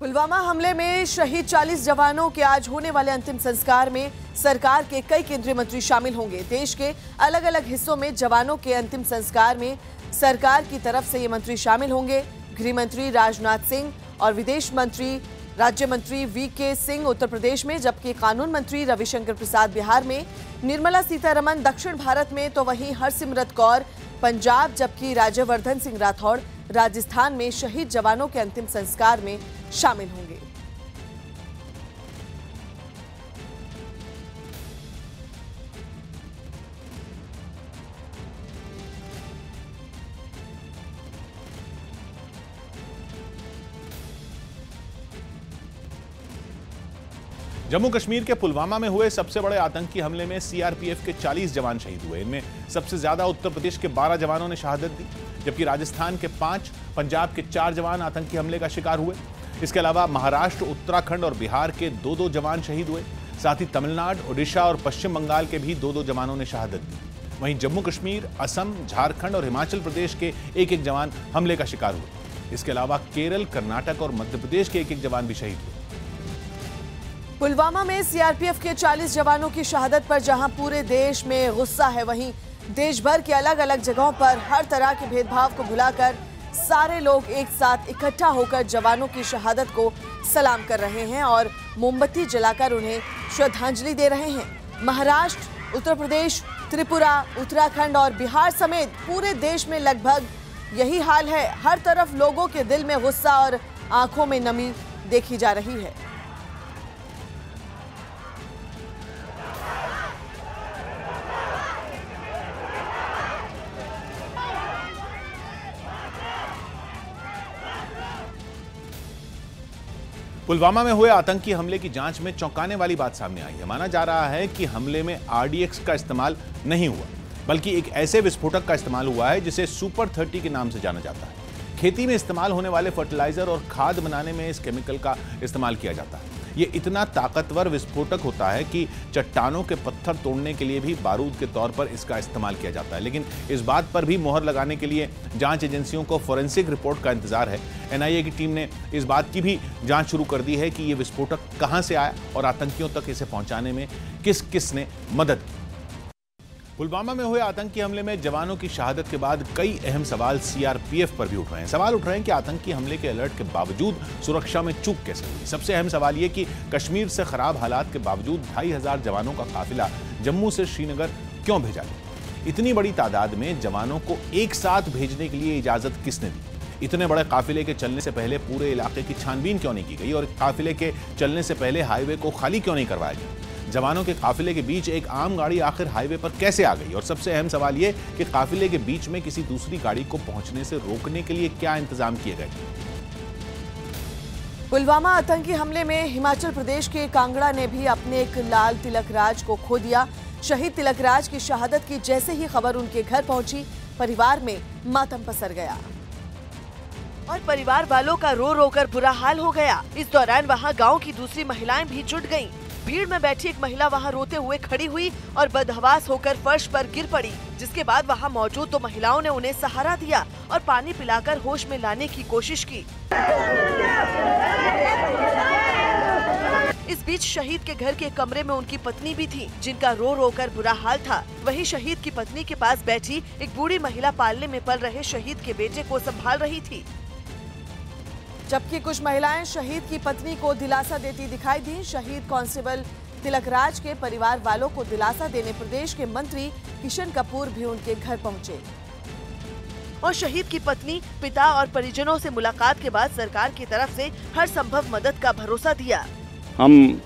पुलवामा हमले में शहीद 40 जवानों के आज होने वाले अंतिम संस्कार में सरकार के कई केंद्रीय मंत्री शामिल होंगे। देश के अलग अलग हिस्सों में जवानों के अंतिम संस्कार में सरकार की तरफ से ये मंत्री शामिल होंगे। गृह मंत्री राजनाथ सिंह और विदेश मंत्री राज्य मंत्री वीके सिंह उत्तर प्रदेश में, जबकि कानून मंत्री रविशंकर प्रसाद बिहार में, निर्मला सीतारमण दक्षिण भारत में, तो वहीं हरसिमरत कौर पंजाब, जबकि राज्यवर्धन सिंह राठौड़ राजस्थान में शहीद जवानों के अंतिम संस्कार में शामिल होंगे। जम्मू कश्मीर के पुलवामा में हुए सबसे बड़े आतंकी हमले में सीआरपीएफ के 40 जवान शहीद हुए। इनमें सबसे ज्यादा उत्तर प्रदेश के 12 जवानों ने शहादत दी, जबकि राजस्थान के 5, पंजाब के 4 जवान आतंकी हमले का शिकार हुए। इसके अलावा महाराष्ट्र, उत्तराखंड और बिहार के 2-2 जवान शहीद हुए। साथ ही तमिलनाडु, ओडिशा और पश्चिम बंगाल के भी 2-2 जवानों ने शहादत दी। वहीं जम्मू कश्मीर, असम, झारखंड और हिमाचल प्रदेश के 1-1 जवान हमले का शिकार हुए। इसके अलावा केरल, कर्नाटक और मध्य प्रदेश के 1-1 जवान भी शहीद हुए। पुलवामा में सीआरपीएफ के 40 जवानों की शहादत पर जहां पूरे देश में गुस्सा है, वहीं देश भर के अलग अलग जगहों पर हर तरह के भेदभाव को भुलाकर सारे लोग एक साथ इकट्ठा होकर जवानों की शहादत को सलाम कर रहे हैं और मोमबत्ती जलाकर उन्हें श्रद्धांजलि दे रहे हैं। महाराष्ट्र, उत्तर प्रदेश, त्रिपुरा, उत्तराखंड और बिहार समेत पूरे देश में लगभग यही हाल है। हर तरफ लोगों के दिल में गुस्सा और आंखों में नमी देखी जा रही है। पुलवामा में हुए आतंकी हमले की जांच में चौंकाने वाली बात सामने आई है। माना जा रहा है कि हमले में आरडीएक्स का इस्तेमाल नहीं हुआ, बल्कि एक ऐसे विस्फोटक का इस्तेमाल हुआ है जिसे सुपर 30 के नाम से जाना जाता है। खेती में इस्तेमाल होने वाले फर्टिलाइजर और खाद बनाने में इस केमिकल का इस्तेमाल किया जाता है। ये इतना ताकतवर विस्फोटक होता है कि चट्टानों के पत्थर तोड़ने के लिए भी बारूद के तौर पर इसका इस्तेमाल किया जाता है। लेकिन इस बात पर भी मोहर लगाने के लिए जांच एजेंसियों को फोरेंसिक रिपोर्ट का इंतजार है। एनआईए की टीम ने इस बात की भी जांच शुरू कर दी है कि ये विस्फोटक कहां से आया और आतंकियों तक इसे पहुंचाने में किस किस ने मदद की। पुलवामा में हुए आतंकी हमले में जवानों की शहादत के बाद कई अहम सवाल सीआरपीएफ पर भी उठ रहे हैं। सवाल उठ रहे हैं कि आतंकी हमले के अलर्ट के बावजूद सुरक्षा में चूक कैसे हुई। सबसे अहम सवाल यह कि कश्मीर से खराब हालात के बावजूद 2500 जवानों का काफिला जम्मू से श्रीनगर क्यों भेजा गया? इतनी बड़ी तादाद में जवानों को एक साथ भेजने के लिए इजाजत किसने दी? इतने बड़े काफिले के चलने से पहले पूरे इलाके की छानबीन क्यों नहीं की गई और काफिले के चलने से पहले हाईवे को खाली क्यों नहीं करवाया गया? जवानों के काफिले के बीच एक आम गाड़ी आखिर हाईवे पर कैसे आ गई? और सबसे अहम सवाल यह कि काफिले के बीच में किसी दूसरी गाड़ी को पहुंचने से रोकने के लिए क्या इंतजाम किए गए? पुलवामा आतंकी हमले में हिमाचल प्रदेश के कांगड़ा ने भी अपने एक लाल तिलकराज को खो दिया। शहीद तिलकराज की शहादत की जैसे ही खबर उनके घर पहुंची, परिवार में मातम पसर गया और परिवार वालों का रो रो कर बुरा हाल हो गया। इस दौरान वहां गांव की दूसरी महिलाएं भी जुट गईं। भीड़ में बैठी एक महिला वहां रोते हुए खड़ी हुई और बदहवास होकर फर्श पर गिर पड़ी, जिसके बाद वहां मौजूद तो महिलाओं ने उन्हें सहारा दिया और पानी पिलाकर होश में लाने की कोशिश की। इस बीच शहीद के घर के कमरे में उनकी पत्नी भी थी, जिनका रो रो कर बुरा हाल था। वहीं शहीद की पत्नी के पास बैठी एक बूढ़ी महिला पालने में पल रहे शहीद के बेटे को संभाल रही थी, जबकि कुछ महिलाएं शहीद की पत्नी को दिलासा देती दिखाई दी। शहीद कांस्टेबल तिलकराज के परिवार वालों को दिलासा देने प्रदेश के मंत्री किशन कपूर भी उनके घर पहुंचे और शहीद की पत्नी, पिता और परिजनों से मुलाकात के बाद सरकार की तरफ से हर संभव मदद का भरोसा दिया। हम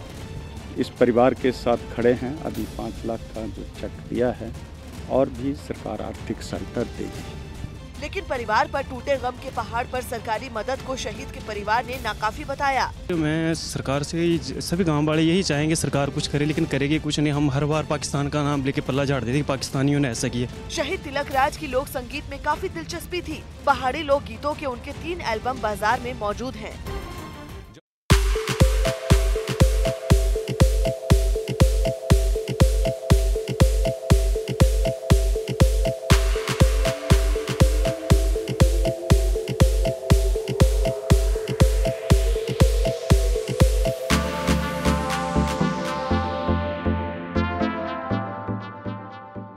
इस परिवार के साथ खड़े हैं। अभी 5 लाख का जो चेक दिया है और भी सरकार आर्थिक सहायता देगी। लेकिन परिवार पर टूटे गम के पहाड़ पर सरकारी मदद को शहीद के परिवार ने नाकाफी बताया। मैं सरकार से, सभी गांव वाले यही चाहेंगे सरकार कुछ करे, लेकिन करेगी कुछ नहीं। हम हर बार पाकिस्तान का नाम लेके पल्ला झाड़ देते, पाकिस्तानियों ने ऐसा किया। शहीद तिलकराज की लोक संगीत में काफी दिलचस्पी थी। पहाड़ी लोक गीतों के उनके 3 एल्बम बाजार में मौजूद हैं।